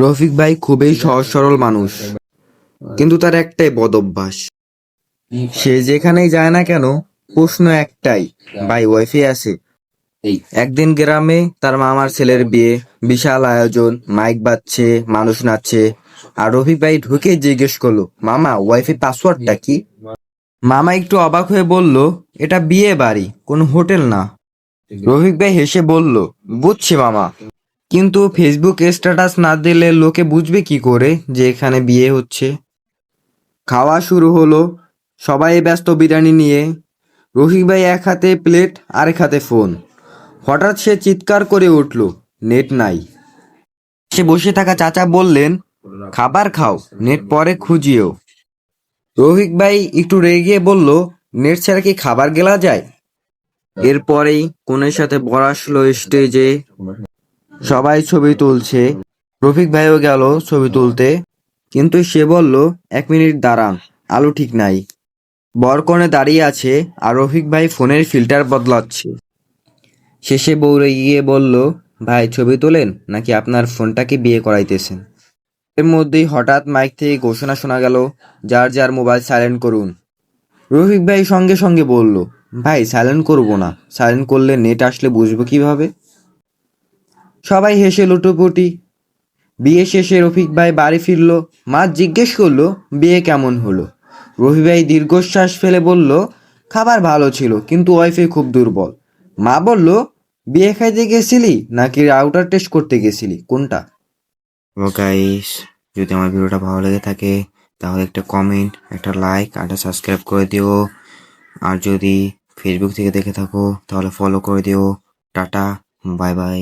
রফিক ভাই খুবই সহজ সরল মানুষ, কিন্তু তার একটাই বদ অভ্যাস। সে যেখানেই যায় না কেন, প্রশ্ন একটাই, ভাই ওয়াইফাই আছে? একদিন গ্রামে তার মামার ছেলের বিয়ে, বিশাল আয়োজন, মাইক বাজছে, মানুষ নাচছে, আর রফিক ভাই ঢুকে জিজ্ঞেস করলো, মামা ওয়াইফাই পাসওয়ার্ডটা কি? মামা একটু অবাক হয়ে বলল, এটা বিয়ে বাড়ি, কোনো হোটেল না। রফিক ভাই হেসে বলল, বুঝছি মামা, কিন্তু ফেসবুক স্ট্যাটাস না দিলে লোকে বুঝবে কি করে যে এখানে বিয়ে হচ্ছে? খাওয়া শুরু হলো, সবাই ব্যস্ত বিরিয়ানি নিয়ে। রফিক ভাই এক হাতে প্লেট, আরেক হাতে ফোন। হঠাৎ সে চিৎকার করে উঠল, নেট নাই। সে বসে থাকা চাচা বললেন, খাবার খাও, নেট পরে খুঁজিও। রফিক ভাই একটু রেগে বলল, নেট ছাড়া কি খাবার গেলা যায়? এরপরেই কোনের সাথে বর আসলো স্টেজে, সবাই ছবি তুলছে। রফিক ভাইও গেল ছবি তুলতে, কিন্তু সে বলল, 1 মিনিট দাঁড়ান, আলো ঠিক নাই। বর কনে দাঁড়িয়ে আছে, আর রফিক ভাই ফোনের ফিল্টার বদলাচ্ছে। শেষে বউ রেগে গিয়ে বলল, ভাই ছবি তোলেন নাকি আপনার ফোনটাকে বিয়ে করাইতেছেন? এর মধ্যেই হঠাৎ মাইক থেকে ঘোষণা শোনা গেল, যার যার মোবাইল সাইলেন্ট করুন। রফিক ভাই সঙ্গে সঙ্গে বলল, ভাই সাইলেন্ট করবো না, সাইলেন্ট করলে নেট আসলে বুঝবো কিভাবে? সবাই হেসে লুটোপুটি। বিয়ে শেষে রফিক ভাই বাড়ি ফিরল। মা জিজ্ঞেস করলো, বিয়ে কেমন হলো? রফিক ভাই দীর্ঘশ্বাস ফেলে বলল, খাবার ভালো ছিল, কিন্তু ওয়াইফাই খুব দুর্বল। মা বলল, বিয়ে খাইতে গেছিলি নাকি রাউটার টেস্ট করতে গেছিলি, কোনটা? ও গাইস, যদি আমার ভিডিওটা ভালো লেগে থাকে তাহলে একটা কমেন্ট, একটা লাইক আর একটা সাবস্ক্রাইব করে দিও। আর যদি ফেসবুক থেকে দেখে থাকো তাহলে ফলো করে দিও। Tata, bye bye.